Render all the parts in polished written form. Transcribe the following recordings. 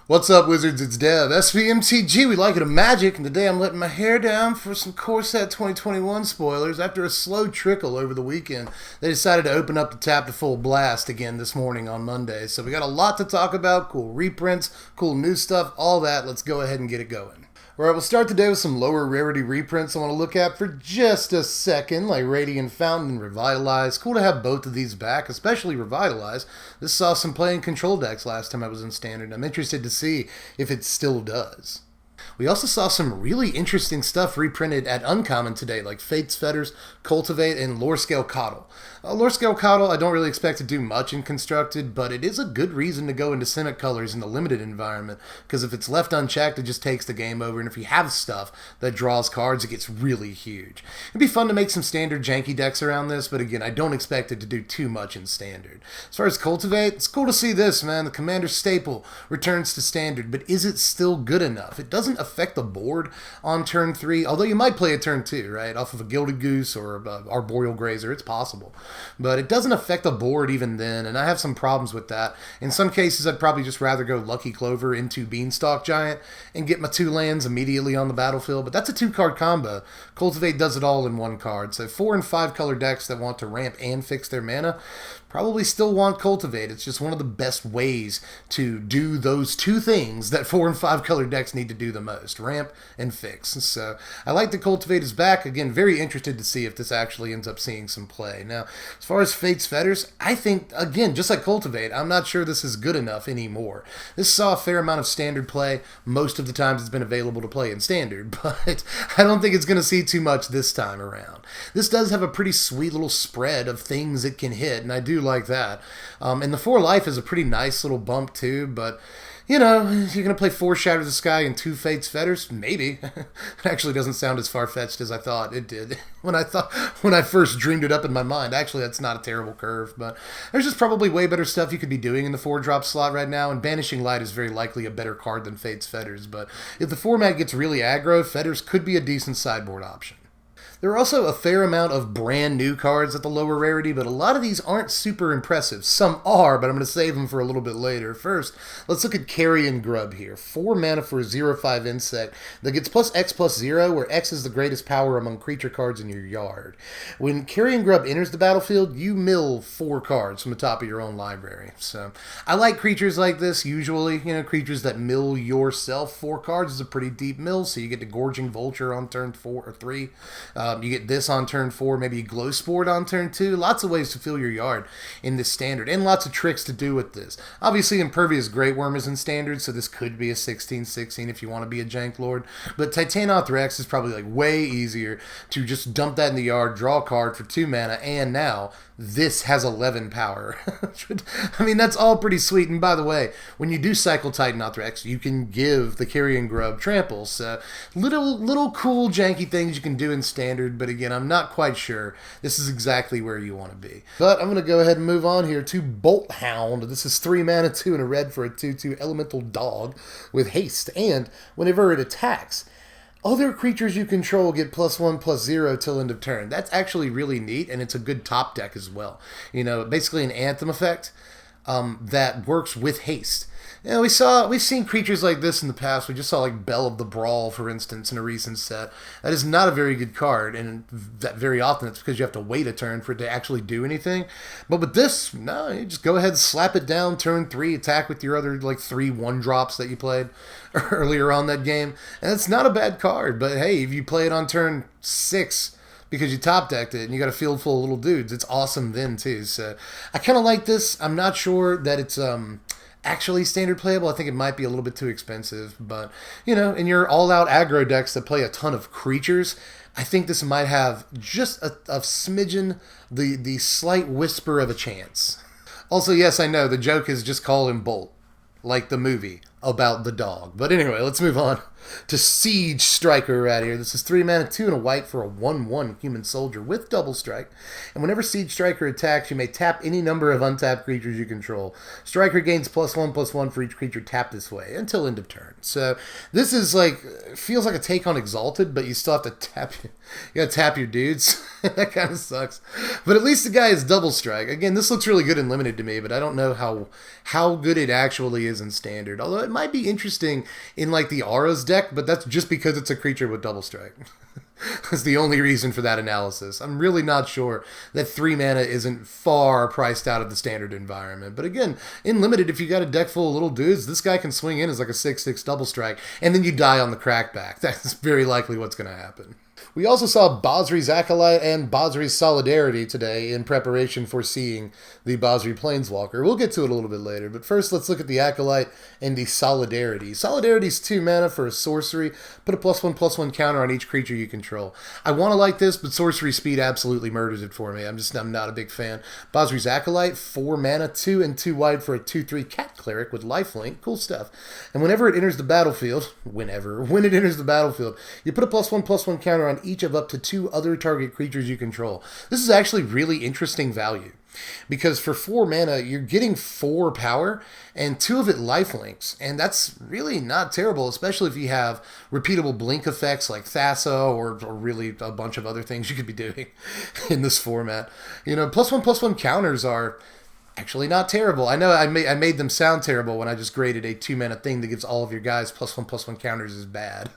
What's up, Wizards? It's Dev. Mtg, we like it a magic, and today I'm letting my hair down for some Core Set 2021 spoilers. After a slow trickle over the weekend, they decided to open up the tap to full blast again this morning on Monday. So we got a lot to talk about, cool reprints, cool new stuff, all that. Let's go ahead and get it going. Alright, we'll start today with some lower rarity reprints I want to look at for just a second, like Radiant Fountain and Revitalize. Cool to have both of these back, especially Revitalize. This saw some play in control decks last time I was in Standard. I'm interested to see if it still does. We also saw some really interesting stuff reprinted at Uncommon today, like Fate's Fetters, Cultivate, and Lore Scale Coddle. Lore Scale Coddle I don't really expect to do much in Constructed, but it is a good reason to go into Simic colors in the limited environment, because if it's left unchecked, it just takes the game over, and if you have stuff that draws cards, it gets really huge. It'd be fun to make some standard janky decks around this, but again, I don't expect it to do too much in Standard. As far as Cultivate, it's cool to see this, man. The Commander staple returns to Standard, but is it still good enough? It doesn't affect the board on turn 3, although you might play a turn 2, right? Off of a Gilded Goose or Arboreal Grazer, it's possible. But it doesn't affect the board even then, and I have some problems with that. In some cases, I'd probably just rather go Lucky Clover into Beanstalk Giant and get my 2 lands immediately on the battlefield, but that's a 2-card combo. Cultivate does it all in 1 card, so 4 and 5 color decks that want to ramp and fix their mana probably still want Cultivate. It's just one of the best ways to do those 2 things that 4 and 5 color decks need to do the most, ramp and fix. So I like the Cultivate is back. Again, very interested to see if this actually ends up seeing some play. Now, as far as Fate's Fetters, I think, again, just like Cultivate, I'm not sure this is good enough anymore. This saw a fair amount of Standard play. Most of the times it's been available to play in Standard, but I don't think it's going to see too much this time around. This does have a pretty sweet little spread of things it can hit, and I do like that. And the 4 life is a pretty nice little bump too, but you know, you're going to play 4 Shatter the Sky and 2 Fate's Fetters? Maybe. It actually doesn't sound as far-fetched as I thought it did when I first dreamed it up in my mind. Actually, that's not a terrible curve, but there's just probably way better stuff you could be doing in the 4-drop slot right now, and Banishing Light is very likely a better card than Fate's Fetters, but if the format gets really aggro, Fetters could be a decent sideboard option. There are also a fair amount of brand new cards at the lower rarity, but a lot of these aren't super impressive. Some are, but I'm going to save them for a little bit later. First, let's look at Carrion Grub here. 4 mana for a 0/5 insect that gets +X/+0, where X is the greatest power among creature cards in your yard. When Carrion Grub enters the battlefield, you mill 4 cards from the top of your own library. So I like creatures like this usually. You know, creatures that mill yourself. 4 cards is a pretty deep mill, so you get the Gorging Vulture on turn 4 or 3. You get this on turn 4, maybe Glow Sport on turn 2. Lots of ways to fill your yard in this Standard, and lots of tricks to do with this. Obviously, Impervious Great Worm is in Standard, so this could be a 16/16 if you want to be a Jank Lord. But Titanoth Rex is probably like way easier to just dump that in the yard, draw a card for 2 mana, and now this has 11 power. I mean, that's all pretty sweet. And by the way, when you do cycle Titanoth Rex, you can give the Carrion Grub tramples. So little cool janky things you can do in Standard, but again, I'm not quite sure this is exactly where you want to be. But I'm going to go ahead and move on here to Bolt Hound. This is 3 mana, 2 and a red for a 2/2 elemental dog with haste, and whenever it attacks, other creatures you control get +1/+0 till end of turn. That's actually really neat, and it's a good top deck as well. You know, basically an Anthem effect that works with haste. You know, we've seen creatures like this in the past. We just saw like Bell of the Brawl, for instance, in a recent set. That is not a very good card, and that very often it's because you have to wait a turn for it to actually do anything. But with this, no, you just go ahead and slap it down, turn 3, attack with your other like 3 1-drops that you played earlier on that game. And it's not a bad card, but hey, if you play it on turn 6 because you top decked it and you got a field full of little dudes, it's awesome then too. So I kind of like this. I'm not sure that it's actually Standard playable. I think it might be a little bit too expensive, but you know, in your all-out aggro decks that play a ton of creatures, I think this might have just a smidgen, the slight whisper of a chance. Also, yes, I know the joke is just call him Bolt, like the movie about the dog. But anyway, let's move on. to Siege Striker right here. This is 3 mana, 2 and a white for a 1/1 human soldier with double strike. And whenever Siege Striker attacks, you may tap any number of untapped creatures you control. Striker gains +1/+1 for each creature tapped this way until end of turn. So this is like, feels like a take on Exalted, but you still have to tap. You gotta tap your dudes. That kind of sucks. But at least the guy is double strike. Again, this looks really good in Limited to me, but I don't know how good it actually is in Standard. Although it might be interesting in like the Aura's deck, but that's just because it's a creature with double strike. That's the only reason for that analysis. I'm really not sure that 3 mana isn't far priced out of the Standard environment. But again, in Limited, if you got a deck full of little dudes, this guy can swing in as like a 6/6 double strike, and then you die on the crackback. That's very likely what's going to happen. We also saw Basri's Acolyte and Basri's Solidarity today in preparation for seeing the Basri Planeswalker. We'll get to it a little bit later, but first let's look at the Acolyte and the Solidarity. Solidarity is 2 mana for a sorcery. Put a +1/+1 counter on each creature you control. I want to like this, but sorcery speed absolutely murders it for me. I'm not a big fan. Basri's Acolyte, 4 mana, 2 and 2 white for a 2/3 cat cleric with lifelink. Cool stuff. And whenever it enters the battlefield, when it enters the battlefield, you put a +1/+1 counter on each of up to 2 other target creatures you control. This is actually really interesting value, because for 4 mana, you're getting 4 power and 2 of it lifelinks, and that's really not terrible, especially if you have repeatable blink effects like Thassa or really a bunch of other things you could be doing in this format. You know, +1/+1 counters are actually not terrible. I know I made them sound terrible when I just graded a 2 mana thing that gives all of your guys +1/+1 counters is bad.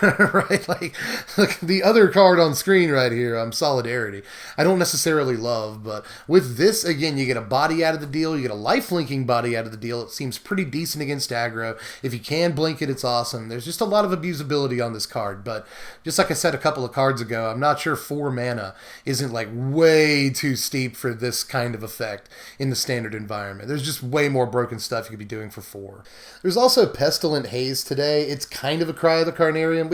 Right? Like, look, the other card on screen right here, Solidarity, I don't necessarily love, but with this, again, you get a body out of the deal, you get a life-linking body out of the deal. It seems pretty decent against aggro. If you can blink it, it's awesome. There's just a lot of abusability on this card, but just like I said a couple of cards ago, I'm not sure 4 mana isn't like way too steep for this kind of effect in the Standard environment. There's just way more broken stuff you could be doing for 4. There's also Pestilent Haze today. It's kind of a Cry of the Carnarium.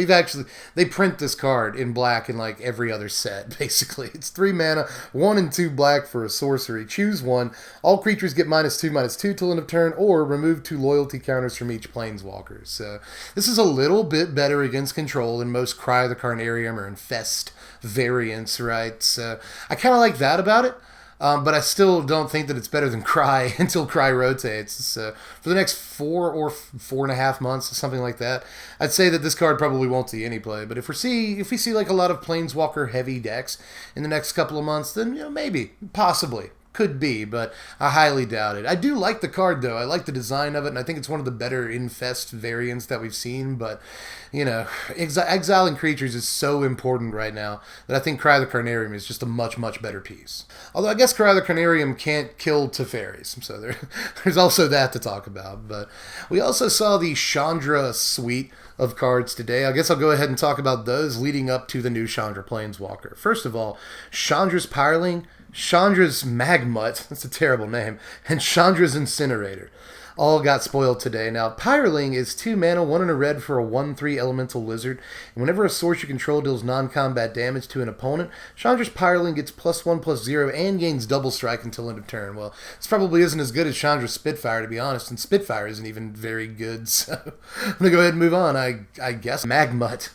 They print this card in black in like every other set, basically. It's 3 mana, 1 and 2 black for a sorcery. Choose one. All creatures get -2/-2 till end of turn, or remove 2 loyalty counters from each planeswalker. So this is a little bit better against control than most Cry of the Carnarium or Infest variants, right? So I kind of like that about it. But I still don't think that it's better than Cry until Cry rotates. So for the next 4 or 4.5 months, something like that, I'd say that this card probably won't see any play. But if we see like a lot of Planeswalker heavy decks in the next couple of months, then maybe, possibly. Could be, but I highly doubt it. I do like the card, though. I like the design of it, and I think it's one of the better Infest variants that we've seen, but, exiling creatures is so important right now that I think Cry of the Carnarium is just a much, much better piece. Although I guess Cry of the Carnarium can't kill Teferis, so there's also that to talk about. But we also saw the Chandra suite of cards today. I guess I'll go ahead and talk about those leading up to the new Chandra Planeswalker. First of all, Chandra's Pyreling, Chandra's Magmut, that's a terrible name, and Chandra's Incinerator all got spoiled today. Now, Pyreling is 2 mana, 1 and a red for a 1/3 elemental lizard, and whenever a source you control deals non-combat damage to an opponent, Chandra's Pyreling gets +1/+0 and gains double strike until end of turn. Well, this probably isn't as good as Chandra's Spitfire, to be honest, and Spitfire isn't even very good, so I'm going to go ahead and move on. I guess Magmut.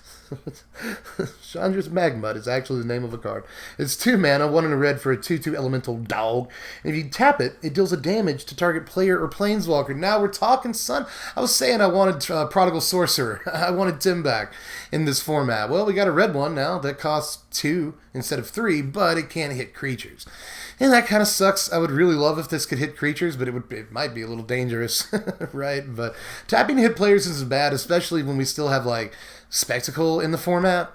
Chandra's Magmut is actually the name of a card. It's 2 mana, 1 and a red for a 2/2 elemental dog. And if you tap it, it deals a damage to target player or planeswalker. Now we're talking, son. I was saying I wanted Prodigal Sorcerer. I wanted Tim back in this format. Well, we got a red one now that costs 2 instead of 3, but it can't hit creatures. And that kind of sucks. I would really love if this could hit creatures, but it might be a little dangerous, right? But tapping to hit players isn't bad, especially when we still have like Spectacle in the format.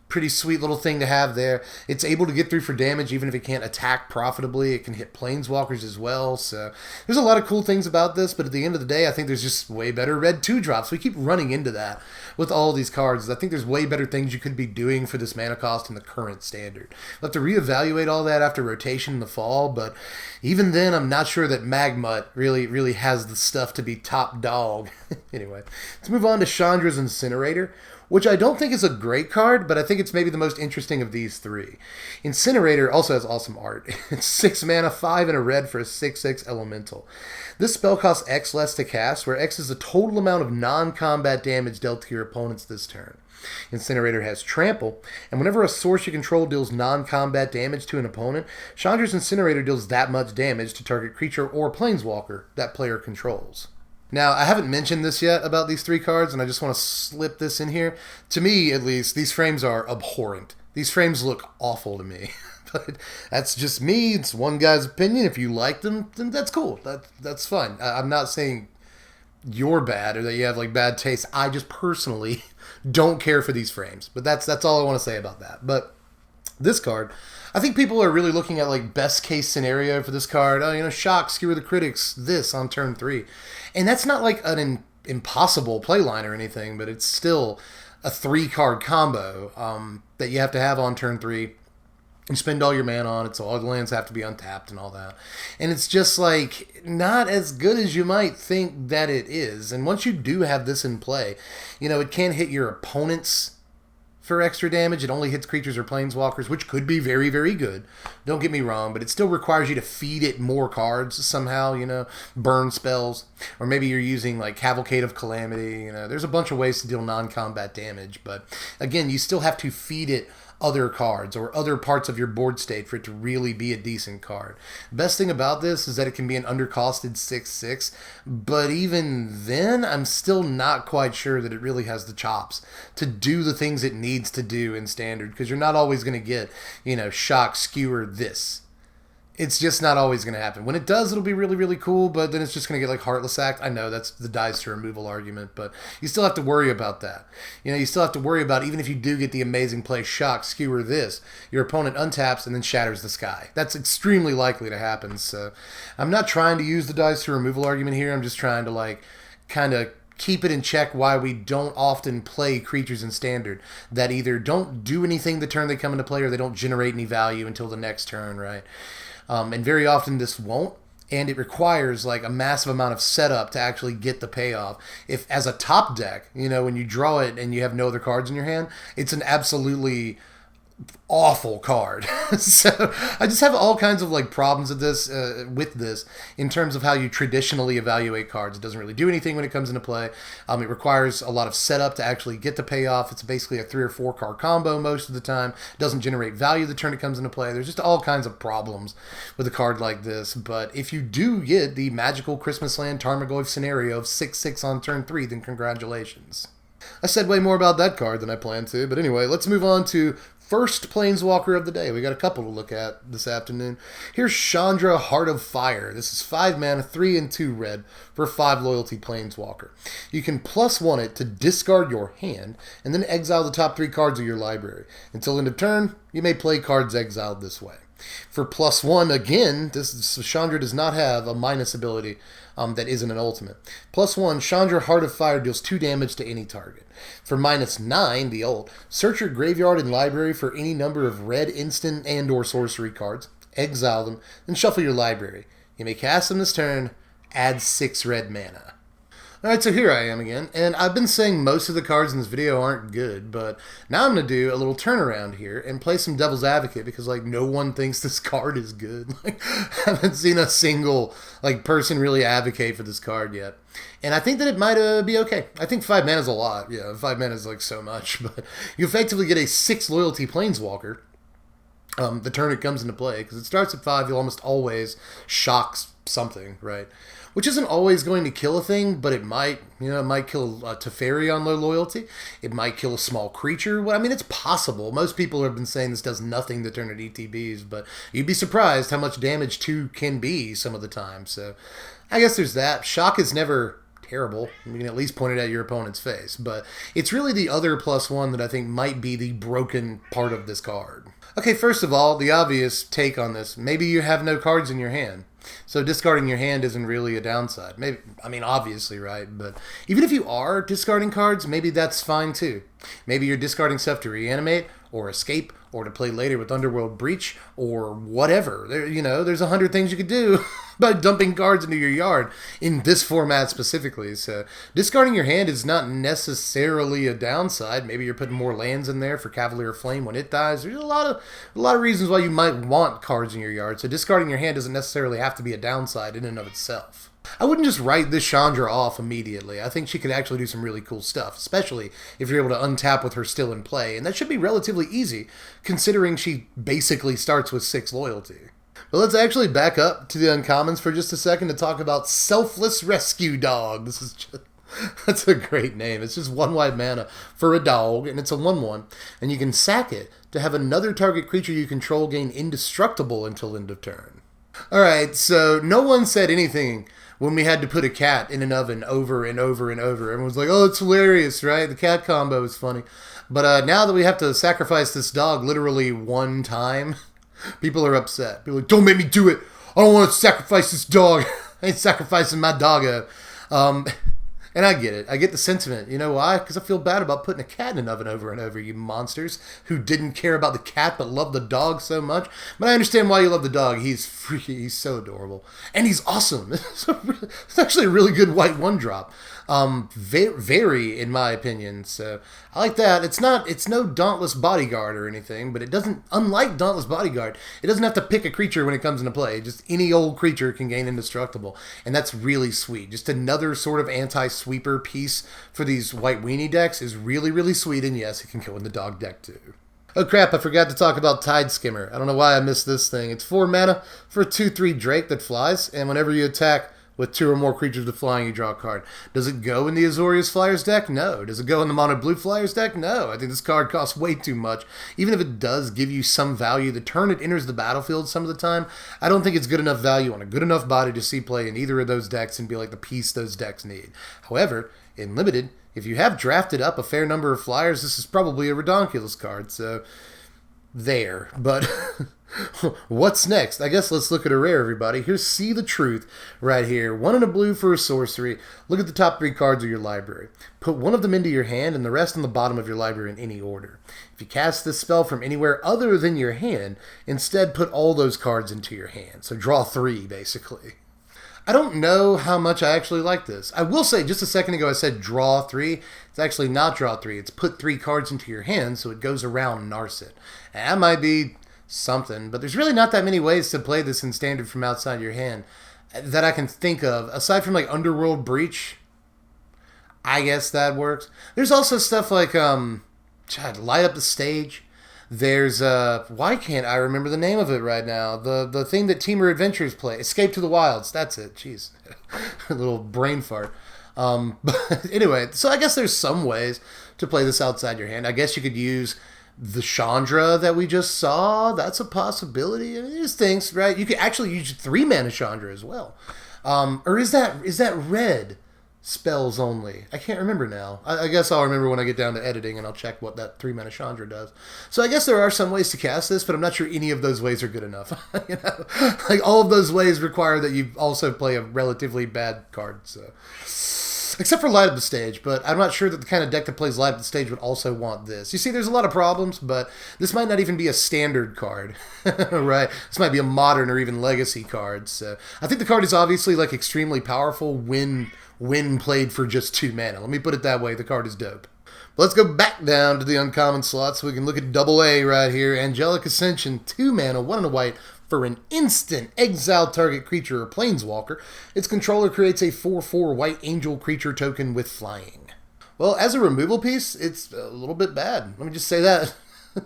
Pretty sweet little thing to have there. It's able to get through for damage even if it can't attack profitably. It can hit planeswalkers as well. So there's a lot of cool things about this, but at the end of the day, I think there's just way better red 2-drops. We keep running into that with all these cards. I think there's way better things you could be doing for this mana cost in the current Standard. We'll have to reevaluate all that after rotation in the fall, but even then, I'm not sure that Magmut really has the stuff to be top dog. Anyway, let's move on to Chandra's Incinerator. which I don't think is a great card, but I think it's maybe the most interesting of these three. Incinerator also has awesome art. It's 6 mana, 5 and a red for a 6/6 elemental. This spell costs X less to cast, where X is the total amount of non-combat damage dealt to your opponents this turn. Incinerator has Trample, and whenever a source you control deals non-combat damage to an opponent, Chandra's Incinerator deals that much damage to target creature or planeswalker that player controls. Now, I haven't mentioned this yet about these three cards, and I just want to slip this in here. To me, at least, these frames are abhorrent. These frames look awful to me. But that's just me. It's one guy's opinion. If you like them, then that's cool. That's fine. I'm not saying you're bad or that you have like bad taste. I just personally don't care for these frames. But that's all I want to say about that. But this card, I think people are really looking at like best case scenario for this card. Oh, shock, skewer the critics, this on turn 3. And that's not like an impossible play line or anything, but it's still a 3-card combo that you have to have on turn 3. You spend all your mana on it, so all the lands have to be untapped and all that. And it's just like not as good as you might think that it is. And once you do have this in play, it can hit your opponents for extra damage. It only hits creatures or planeswalkers, which could be very, very good. Don't get me wrong, but it still requires you to feed it more cards somehow, burn spells. Or maybe you're using like Cavalcade of Calamity. There's a bunch of ways to deal non-combat damage. But again, you still have to feed it other cards or other parts of your board state for it to really be a decent card. Best thing about this is that it can be an undercosted 6/6, but even then I'm still not quite sure that it really has the chops to do the things it needs to do in standard, because you're not always going to get, shock, skewer, this. It's just not always going to happen. When it does, it'll be really, really cool, but then it's just going to get like Heartless Act. I know that's the dice to removal argument, but you still have to worry about that. You still have to worry about, even if you do get the amazing play shock, skewer this, your opponent untaps and then shatters the sky. That's extremely likely to happen, so I'm not trying to use the dice to removal argument here. I'm just trying to kind of keep it in check why we don't often play creatures in standard that either don't do anything the turn they come into play or they don't generate any value until the next turn, right? And very often this won't, and it requires like a massive amount of setup to actually get the payoff. If as a top deck, when you draw it and you have no other cards in your hand, it's an absolutely awful card. So I just have all kinds of problems with this in terms of how you traditionally evaluate cards. It doesn't really do anything when it comes into play. It requires a lot of setup to actually get the payoff. It's basically a 3 or 4 card combo most of the time. It doesn't generate value the turn it comes into play. There's just all kinds of problems with a card like this. But if you do get the magical Christmas Land Tarmogoyf scenario of 6/6 on turn 3, then congratulations. I said way more about that card than I planned to, but anyway, let's move on to first Planeswalker of the day. We got a couple to look at this afternoon. Here's Chandra, Heart of Fire. This is 5 mana, 3 and 2 red for 5 loyalty Planeswalker. You can +1 it to discard your hand and then exile the top 3 cards of your library. Until end of turn, you may play cards exiled this way. For +1, again, Chandra does not have a minus ability that isn't an ultimate. +1, Chandra, Heart of Fire deals 2 damage to any target. For -9, the ult, search your graveyard and library for any number of red instant and or sorcery cards, exile them, then shuffle your library. You may cast them this turn, add 6 red mana. Alright, so here I am again, and I've been saying most of the cards in this video aren't good, but now I'm going to do a little turnaround here and play some Devil's Advocate, because no one thinks this card is good. I haven't seen a single person really advocate for this card yet. And I think that it might be okay. I think 5 mana is a lot. Yeah, 5 mana is so much, but you effectively get a 6 loyalty Planeswalker the turn it comes into play, because it starts at 5, you'll almost always shock something, right? Which isn't always going to kill a thing, but it might. It might kill a Teferi on low loyalty. It might kill a small creature. Well, I mean, it's possible. Most people have been saying this does nothing to turn at ETBs, but you'd be surprised how much damage 2 can be some of the time. So I guess there's that. Shock is never terrible. You can at least point it at your opponent's face. But it's really the other +1 that I think might be the broken part of this card. Okay, first of all, the obvious take on this. Maybe you have no cards in your hand. So discarding your hand isn't really a downside. Maybe, I mean, obviously, right? But even if you are discarding cards, maybe that's fine too. Maybe you're discarding stuff to reanimate or escape or to play later with Underworld Breach, or whatever. There's 100 things you could do by dumping cards into your yard in this format specifically. So discarding your hand is not necessarily a downside. Maybe you're putting more lands in there for Cavalier Flame when it dies. There's a lot of reasons why you might want cards in your yard. So discarding your hand doesn't necessarily have to be a downside in and of itself. I wouldn't just write this Chandra off immediately. I think she could actually do some really cool stuff, especially if you're able to untap with her still in play, and that should be relatively easy, considering she basically starts with 6 loyalty. But let's actually back up to the uncommons for just a second to talk about Selfless Rescue Dog. That's a great name. It's just 1 white mana for a dog, and it's a 1/1, and you can sack it to have another target creature you control gain indestructible until end of turn. Alright, so no one said anything when we had to put a cat in an oven over and over and over. Everyone was like, oh, it's hilarious, right? The cat combo is funny. But now that we have to sacrifice this dog literally 1 time, people are upset. People are like, don't make me do it. I don't want to sacrifice this dog. I ain't sacrificing my doggo. And I get it. I get the sentiment. You know why? Because I feel bad about putting a cat in an oven over and over, you monsters who didn't care about the cat but loved the dog so much. But I understand why you love the dog. He's freaky. He's so adorable. And he's awesome. It's actually a really good white 1-drop. Very, in my opinion. So I like that. It's no Dauntless Bodyguard or anything, but it doesn't, unlike Dauntless Bodyguard, it doesn't have to pick a creature when it comes into play. Just any old creature can gain indestructible. And that's really sweet. Just another sort of anti-sweeper piece for these white weenie decks is really, really sweet. And yes, it can go in the dog deck too. Oh crap, I forgot to talk about Tide Skimmer. I don't know why I missed this thing. It's 4 mana for a 2/3 Drake that flies, and whenever you attack with 2 or more creatures with flying, you draw a card. Does it go in the Azorius Flyers deck? No. Does it go in the Mono Blue Flyers deck? No. I think this card costs way too much. Even if it does give you some value, the turn it enters the battlefield some of the time, I don't think it's good enough value on a good enough body to see play in either of those decks and be like the piece those decks need. However, in Limited, if you have drafted up a fair number of Flyers, this is probably a redonkulous card, so there. But what's next? I guess let's look at a rare, everybody. Here's See the Truth right here. 1 and a blue for a sorcery. Look at the top 3 cards of your library. Put 1 of them into your hand and the rest on the bottom of your library in any order. If you cast this spell from anywhere other than your hand, instead put all those cards into your hand. So draw 3, basically. I don't know how much I actually like this. I will say, just a second ago I said draw 3. It's actually not draw 3. It's put 3 cards into your hand so it goes around Narset. And that might be something, but there's really not that many ways to play this in Standard from outside your hand that I can think of. Aside from like Underworld Breach, I guess that works. There's also stuff like Light Up the Stage. There's why can't I remember the name of it right now? The thing that Teamer Adventures play, Escape to the Wilds. That's it. Jeez, a little brain fart. But anyway, so I guess there's some ways to play this outside your hand. I guess you could use the Shondra that we just saw. That's a possibility. I mean, there's things, right? You could actually use 3 mana Shondra as well. Or is that red? Spells only. I can't remember now. I guess I'll remember when I get down to editing and I'll check what that 3 mana Chandra does. So I guess there are some ways to cast this, but I'm not sure any of those ways are good enough. Like all of those ways require that you also play a relatively bad card. So, except for Light Up the Stage, but I'm not sure that the kind of deck that plays Light Up the Stage would also want this. You see, there's a lot of problems, but this might not even be a standard card, right? This might be a modern or even legacy card. So I think the card is obviously like extremely powerful when played for just 2 mana. Let me put it that way. The card is dope. But let's go back down to the uncommon slot so we can look at double A right here. Angelic Ascension, 2 mana, 1 and a white for an instant exile target creature or planeswalker. Its controller creates a 4/4 white angel creature token with flying. Well, as a removal piece, it's a little bit bad. Let me just say that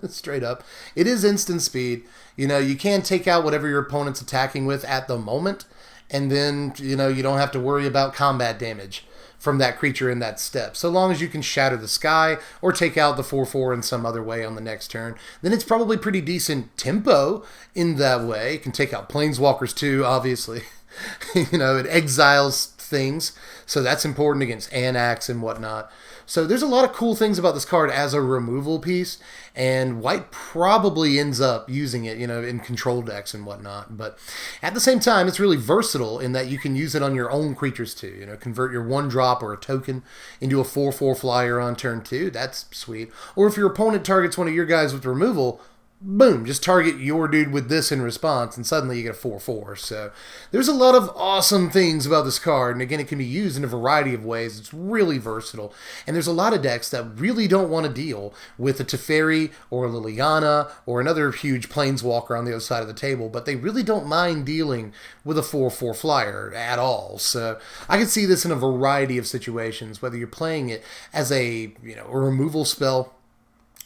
straight up. It is instant speed. You know, you can take out whatever your opponent's attacking with at the moment, and then, you know, you don't have to worry about combat damage from that creature in that step. So long as you can shatter the sky or take out the 4/4 in some other way on the next turn, then it's probably pretty decent tempo in that way. You can take out planeswalkers too, obviously. You know, it exiles things, so that's important against Anax and whatnot. So there's a lot of cool things about this card as a removal piece, and white probably ends up using it, you know, in control decks and whatnot. But at the same time, it's really versatile in that you can use it on your own creatures too. You know, convert your 1-drop or a token into a 4/4 flyer on turn 2. That's sweet. Or if your opponent targets one of your guys with removal, boom, just target your dude with this in response, and suddenly you get a 4/4. So there's a lot of awesome things about this card, and again, it can be used in a variety of ways. It's really versatile, and there's a lot of decks that really don't want to deal with a Teferi or a Liliana or another huge Planeswalker on the other side of the table, but they really don't mind dealing with a 4/4 flyer at all. So I can see this in a variety of situations, whether you're playing it as a removal spell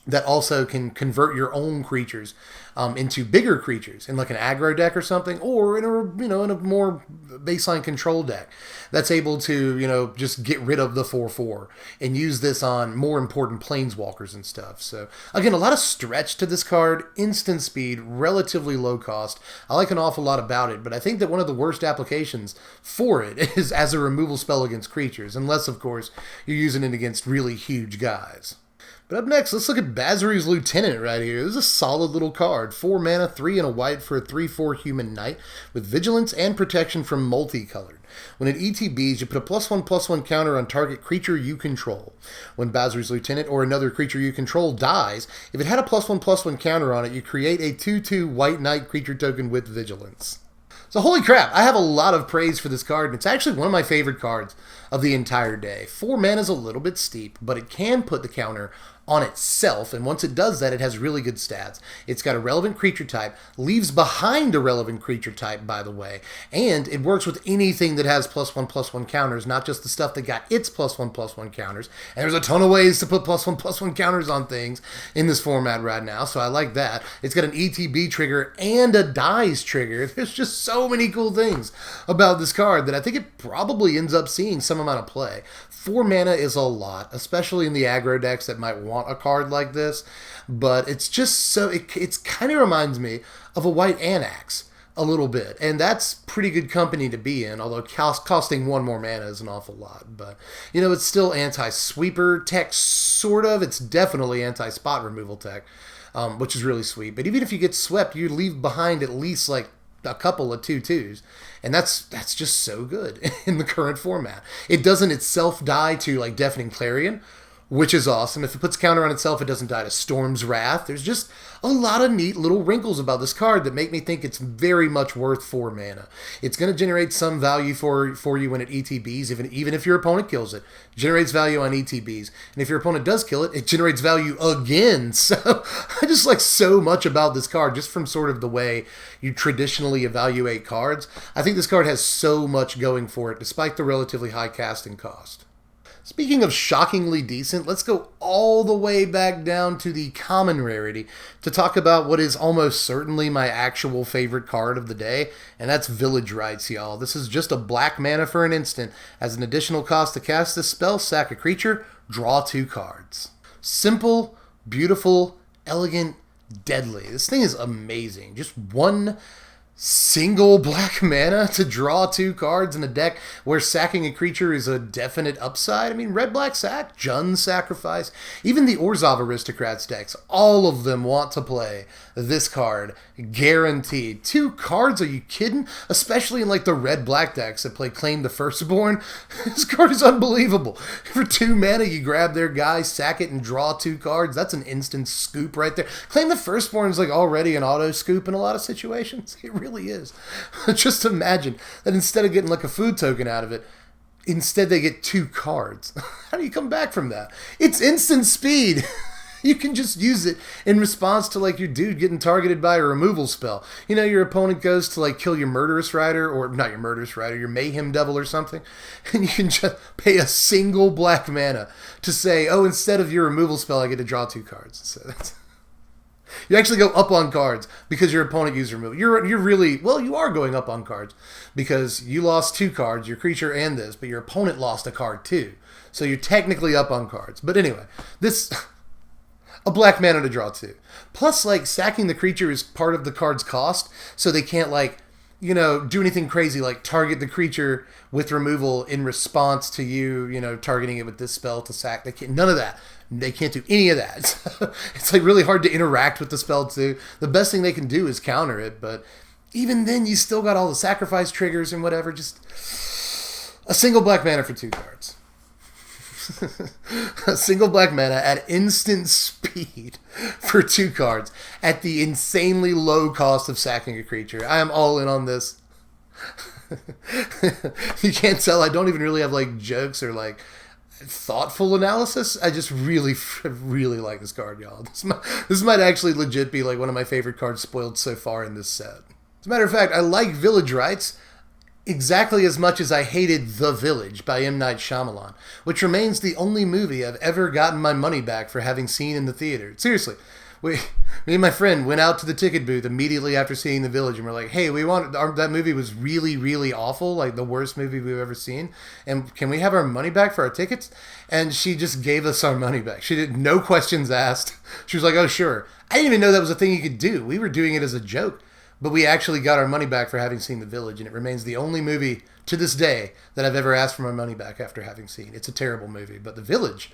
that also can convert your own creatures into bigger creatures in like an aggro deck or something, or in a more baseline control deck that's able to just get rid of the 4/4 and use this on more important planeswalkers and stuff. So again, a lot of stretch to this card, instant speed, relatively low cost. I like an awful lot about it, but I think that one of the worst applications for it is as a removal spell against creatures, unless of course you're using it against really huge guys. But up next, let's look at Basri's Lieutenant right here. This is a solid little card. 4 mana, 3 and a white for a 3/4 human knight with vigilance and protection from multicolored. When it ETBs, you put a +1/+1 counter on target creature you control. When Basri's Lieutenant or another creature you control dies, if it had a +1/+1 counter on it, you create a 2/2 white knight creature token with vigilance. So holy crap, I have a lot of praise for this card, and it's actually one of my favorite cards of the entire day. 4 mana is a little bit steep, but it can put the counter on itself, and once it does that, it has really good stats. It's got a relevant creature type, leaves behind a relevant creature type, by the way, and it works with anything that has +1/+1 counters, not just the stuff that got its +1/+1 counters. And there's a ton of ways to put +1/+1 counters on things in this format right now, so I like that. It's got an ETB trigger and a dies trigger. There's just so many cool things about this card that I think it probably ends up seeing some amount of play. 4 mana is a lot, especially in the aggro decks that might want a card like this, but it's just so it's kind of reminds me of a white Anax a little bit, and that's pretty good company to be in, although costing 1 more mana is an awful lot. But it's still anti-sweeper tech, sort of. It's definitely anti-spot removal tech, which is really sweet. But even if you get swept, you leave behind at least like a couple of 2/2s, and that's just so good in the current format. It doesn't itself die to like Deafening Clarion, which is awesome. If it puts counter on itself, it doesn't die to Storm's Wrath. There's just a lot of neat little wrinkles about this card that make me think it's very much worth 4 mana. It's going to generate some value for you when it ETBs, even if your opponent kills it. It generates value on ETBs. And if your opponent does kill it, it generates value again. So I just like so much about this card, just from sort of the way you traditionally evaluate cards. I think this card has so much going for it, despite the relatively high casting cost. Speaking of shockingly decent, let's go all the way back down to the common rarity to talk about what is almost certainly my actual favorite card of the day, and that's Village Rites, y'all. This is just a black mana for an instant. As an additional cost to cast this spell, sack a creature, draw 2 cards. Simple, beautiful, elegant, deadly. This thing is amazing. Just 1 single black mana to draw 2 cards in a deck where sacking a creature is a definite upside. I mean, red-black sack, Jund sacrifice, even the Orzhov Aristocrats decks, all of them want to play this card, guaranteed. 2 cards, are you kidding? Especially in like the red-black decks that play Claim the Firstborn. This card is unbelievable. For 2 mana, you grab their guy, sack it, and draw 2 cards. That's an instant scoop right there. Claim the Firstborn is like already an auto scoop in a lot of situations. It really is. Just imagine that instead of getting like a food token out of it, instead they get 2 cards. How do you come back from that? It's instant speed. You can just use it in response to like your dude getting targeted by a removal spell. Your opponent goes to like kill your Murderous Rider, or not your Murderous Rider, your Mayhem Devil or something, and you can just pay a single black mana to say, oh, instead of your removal spell, I get to draw 2 cards. So that's... You actually go up on cards because your opponent used removal. You're really, well, you are going up on cards because you lost 2 cards, your creature and this, but your opponent lost a card too. So you're technically up on cards. But anyway, this... a black mana to draw 2. Plus, like, sacking the creature is part of the card's cost, so they can't, like, do anything crazy, like target the creature with removal in response to you, targeting it with this spell to sack. They can't, none of that. They can't do any of that. It's, like, really hard to interact with the spell, too. The best thing they can do is counter it, but even then, you still got all the sacrifice triggers and whatever. Just a single black mana for 2 cards. A single black mana at instant speed. speed for 2 cards at the insanely low cost of sacking a creature. I am all in on this. You can't tell I don't even really have like jokes or like thoughtful analysis. I just really like this card, y'all. This might actually legit be like one of my favorite cards spoiled so far in this set. As a matter of fact, I like Village Rites exactly as much as I hated The Village by M. Night Shyamalan, which remains the only movie I've ever gotten my money back for having seen in the theater. Seriously. Me and my friend went out to the ticket booth immediately after seeing The Village, and we're like, hey, that movie was really, really awful, like the worst movie we've ever seen, and can we have our money back for our tickets? And she just gave us our money back. She did no questions asked. She was like, oh, sure. I didn't even know that was a thing you could do. We were doing it as a joke, but we actually got our money back for having seen The Village, and it remains the only movie to this day that I've ever asked for my money back after having seen. It's a terrible movie, but Village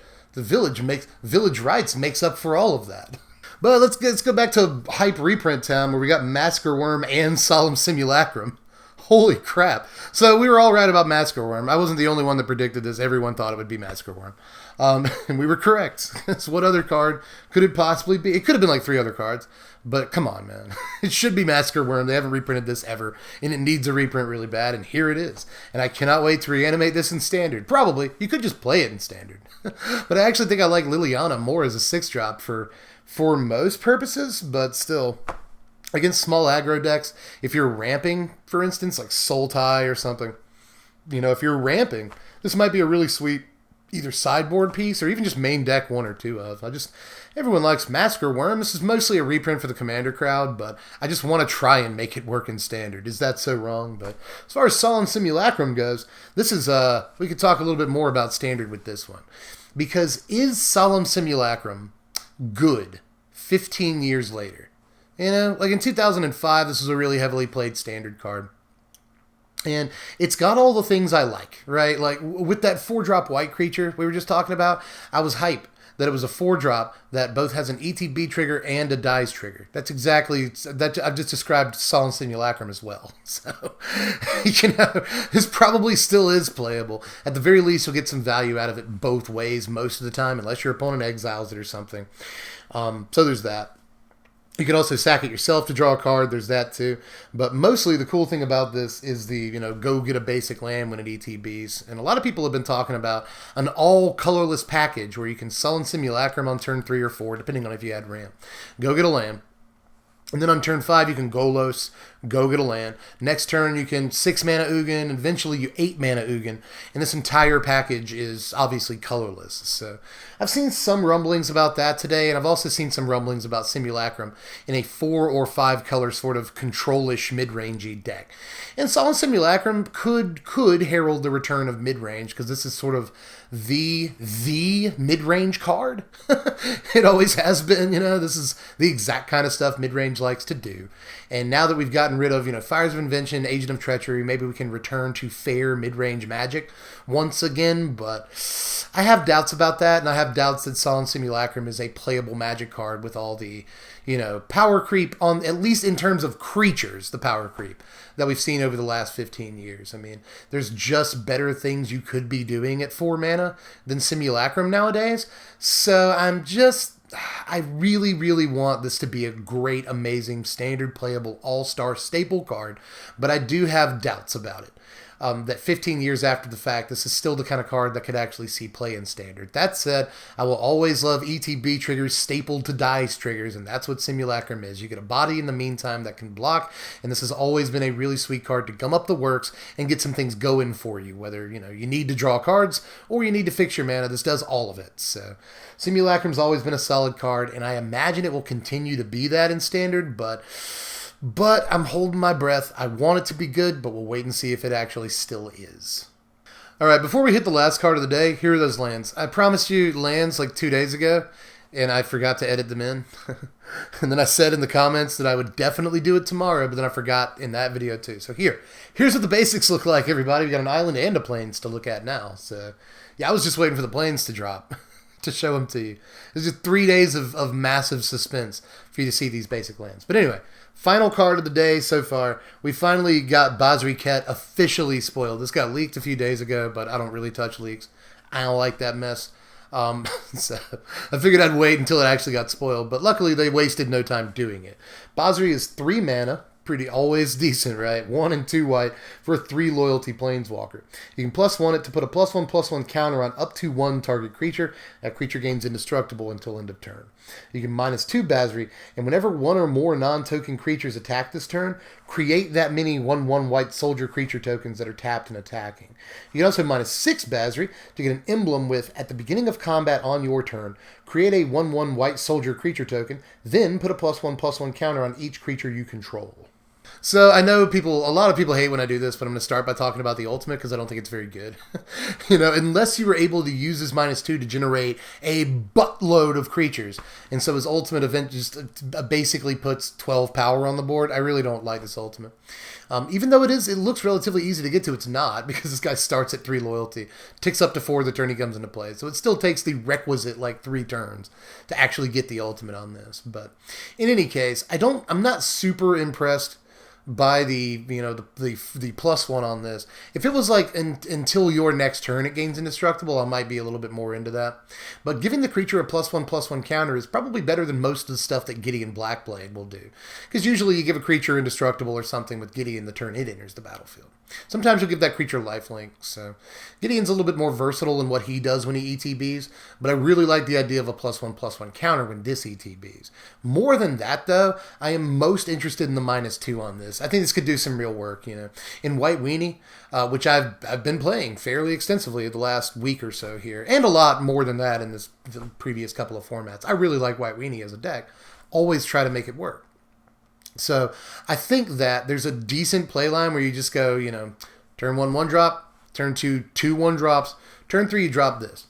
Rites makes up for all of that. But let's go back to hype reprint time where we got Massacre Worm and Solemn Simulacrum. Holy crap. So we were all right about Massacre Worm. I wasn't the only one that predicted this. Everyone thought it would be Massacre Worm. And we were correct. So what other card could it possibly be? It could have been like 3 other cards. But come on, man. It should be Massacre Worm. They haven't reprinted this ever. And it needs a reprint really bad. And here it is. And I cannot wait to reanimate this in Standard. Probably. You could just play it in Standard. But I actually think I like Liliana more as a 6-drop for most purposes, but still, against small aggro decks, if you're ramping, for instance, like Soul Tie or something, if you're ramping, this might be a really sweet either sideboard piece or even just main deck 1 or 2 of. Everyone likes Massacre Worm. This is mostly a reprint for the Commander crowd, but I just want to try and make it work in Standard. Is that so wrong? But as far as Solemn Simulacrum goes, this is, we could talk a little bit more about Standard with this one. Because is Solemn Simulacrum good 15 years later? Like in 2005, this was a really heavily played Standard card. And it's got all the things I like, right? Like with that 4-drop white creature we were just talking about, I was hype that it was a 4-drop that both has an ETB trigger and a dies trigger. That's exactly, that I've just described Solemn Simulacrum as well. So, this probably still is playable. At the very least, you'll get some value out of it both ways most of the time, unless your opponent exiles it or something. So there's that. You can also sack it yourself to draw a card. There's that too. But mostly the cool thing about this is the, go get a basic land when it ETBs. And a lot of people have been talking about an all colorless package where you can Solemn Simulacrum on turn 3 or 4, depending on if you had ramp. Go get a land. And then on turn 5, you can Golos, go get a land. Next turn, you can 6 mana Ugin, and eventually you 8 mana Ugin. And this entire package is obviously colorless. So I've seen some rumblings about that today, and I've also seen some rumblings about Simulacrum in a 4 or 5 color sort of control-ish mid-rangey deck. And Solemn Simulacrum could herald the return of mid-range, because this is sort of the mid-range card. It always has been, this is the exact kind of stuff mid-range likes to do. And now that we've gotten rid of, Fires of Invention, Agent of Treachery, maybe we can return to fair mid-range Magic once again, but I have doubts about that, and I have doubts that Solemn Simulacrum is a playable Magic card with all the, power creep on, at least in terms of creatures, the power creep that we've seen over the last 15 years. I mean, there's just better things you could be doing at 4 mana than Simulacrum nowadays. So I really, really want this to be a great, amazing, standard playable all-star staple card, but I do have doubts about it. That 15 years after the fact, this is still the kind of card that could actually see play in Standard. That said, I will always love ETB triggers stapled to dice triggers, and that's what Simulacrum is. You get a body in the meantime that can block, and this has always been a really sweet card to gum up the works and get some things going for you, whether you need to draw cards or you need to fix your mana. This does all of it. So Simulacrum's always been a solid card, and I imagine it will continue to be that in Standard, but I'm holding my breath. I want it to be good, but we'll wait and see if it actually still is. Alright, before we hit the last card of the day, here are those lands. I promised you lands like 2 days ago, and I forgot to edit them in. And then I said in the comments that I would definitely do it tomorrow, but then I forgot in that video too. So here's what the basics look like, everybody. We got an island and a plains to look at now. So yeah, I was just waiting for the plains to drop to show them to you. It's just 3 days of massive suspense for you to see these basic lands. But anyway, final card of the day so far. We finally got Basri Ket officially spoiled. This got leaked a few days ago, but I don't really touch leaks. I don't like that mess. So I figured I'd wait until it actually got spoiled, but luckily they wasted no time doing it. Basri is 3 mana, pretty always decent, right? 1 and 2 white for a 3 loyalty planeswalker. You can +1 it to put a +1/+1 counter on up to 1 target creature. That creature gains indestructible until end of turn. You can -2 Basri, and whenever 1 or more non-token creatures attack this turn, create that many 1/1 white soldier creature tokens that are tapped and attacking. You can also -6 Basri to get an emblem with, at the beginning of combat on your turn, create a 1/1 white soldier creature token, then put a +1/+1 counter on each creature you control. So I know a lot of people hate when I do this, but I'm going to start by talking about the ultimate because I don't think it's very good. Unless you were able to use his -2 to generate a buttload of creatures. And so his ultimate event just basically puts 12 power on the board. I really don't like this ultimate. Even though it looks relatively easy to get to, it's not, because this guy starts at 3 loyalty, ticks up to 4 the turn he comes into play. So it still takes the requisite 3 turns to actually get the ultimate on this. But in any case, I'm not super impressed by the +1 on this. If it was until your next turn it gains indestructible, I might be a little bit more into that. But giving the creature a +1/+1 counter is probably better than most of the stuff that Gideon Blackblade will do. Because usually you give a creature indestructible or something with Gideon the turn it enters the battlefield. Sometimes you'll give that creature lifelink. So Gideon's a little bit more versatile in what he does when he ETBs, but I really like the idea of a +1/+1 counter when this ETBs. More than that, though, I am most interested in the -2 on this. I think this could do some real work, In White Weenie, which I've been playing fairly extensively the last week or so here, and a lot more than that in the previous couple of formats. I really like White Weenie as a deck. Always try to make it work. So I think that there's a decent play line where you just go, turn 1, 1-drop, turn 2, 2 1-drops, turn 3, you drop this.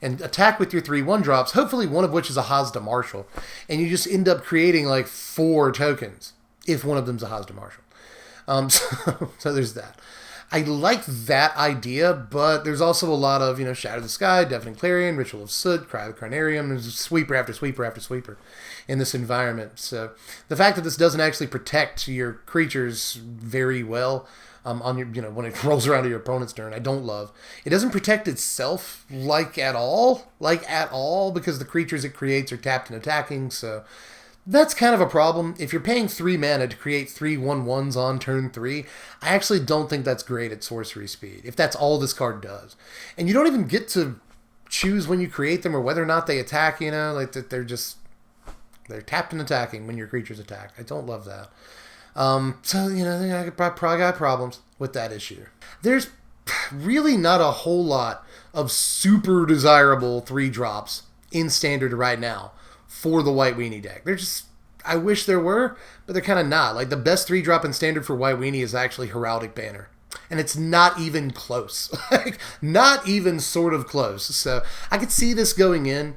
And attack with your 3 1-drops, hopefully one of which is a Hazda Marshal. And you just end up creating 4 tokens, if one of them's a Hazda Marshal. So there's that. I like that idea, but there's also a lot of, Shatter the Sky, Deafening Clarion, Ritual of Soot, Cry of the Carnarium, there's sweeper after sweeper after sweeper in this environment. So the fact that this doesn't actually protect your creatures very well on your, when it rolls around to your opponent's turn, I don't love. It doesn't protect itself at all, because the creatures it creates are tapped and attacking, so that's kind of a problem. If you're paying 3 mana to create 3 1/1s on turn 3, I actually don't think that's great at sorcery speed, if that's all this card does. And you don't even get to choose when you create them or whether or not they attack, they're tapped and attacking when your creatures attack. I don't love that. I probably got problems with that issue. There's really not a whole lot of super desirable 3-drops in Standard right now for the White Weenie deck. I wish there were, but they're kind of not. The best 3-drop in Standard for White Weenie is actually Heraldic Banner. And it's not even close. Not even sort of close. So I could see this going in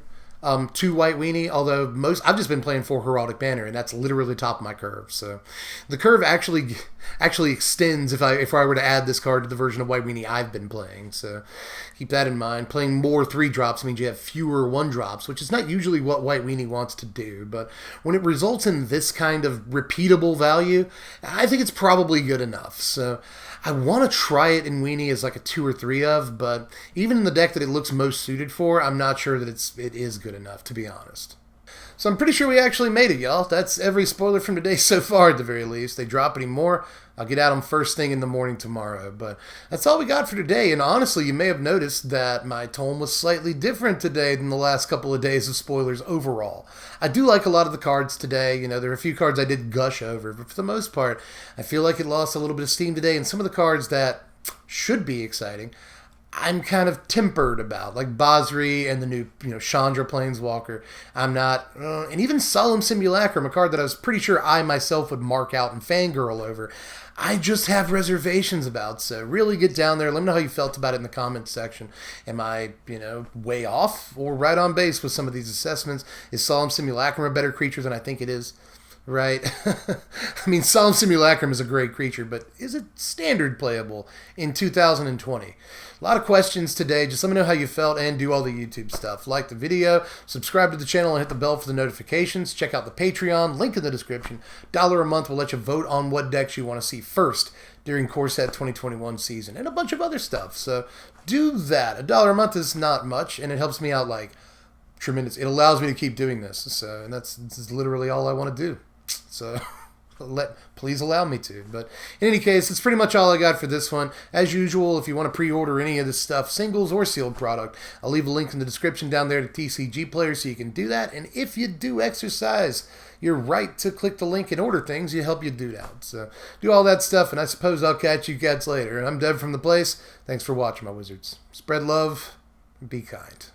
to White Weenie, although I've just been playing for Heraldic Banner, and that's literally top of my curve. So the curve actually extends if I were to add this card to the version of White Weenie I've been playing. So keep that in mind. Playing more 3-drops means you have fewer 1-drops, which is not usually what White Weenie wants to do. But when it results in this kind of repeatable value, I think it's probably good enough. So I want to try it in Weenie as a 2 or 3 of, but even in the deck that it looks most suited for, I'm not sure that it is good enough, to be honest. So I'm pretty sure we actually made it, y'all. That's every spoiler from today so far, at the very least. They drop any more, I'll get at them first thing in the morning tomorrow. But that's all we got for today. And honestly, you may have noticed that my tone was slightly different today than the last couple of days of spoilers overall. I do like a lot of the cards today. There are a few cards I did gush over, but for the most part, I feel like it lost a little bit of steam today. And some of the cards that should be exciting, I'm kind of tempered about, like Basri and the new, Chandra Planeswalker. I'm not, and even Solemn Simulacrum, a card that I was pretty sure I myself would mark out and fangirl over. I just have reservations about, so really get down there. Let me know how you felt about it in the comments section. Am I, way off or right on base with some of these assessments? Is Solemn Simulacrum a better creature than I think it is? right? I mean, Solemn Simulacrum is a great creature, but is it standard playable in 2020? A lot of questions today. Just let me know how you felt and do all the YouTube stuff. Like the video, subscribe to the channel, and hit the bell for the notifications. Check out the Patreon, link in the description. $1 a month will let you vote on what decks you want to see first during Core Set 2021 season, and a bunch of other stuff. So do that. $1 a month is not much, and it helps me out like tremendous. It allows me to keep doing this. So, and this is literally all I want to do. So please allow me to. But in any case, that's pretty much all I got for this one. As usual, if you want to pre-order any of this stuff, singles or sealed product, I'll leave a link in the description down there to TCG Player so you can do that. And if you do exercise your right to click the link and order things, you help you do that. So do all that stuff, and I suppose I'll catch you cats later. I'm Dev from The Place. Thanks for watching, my wizards. Spread love and be kind.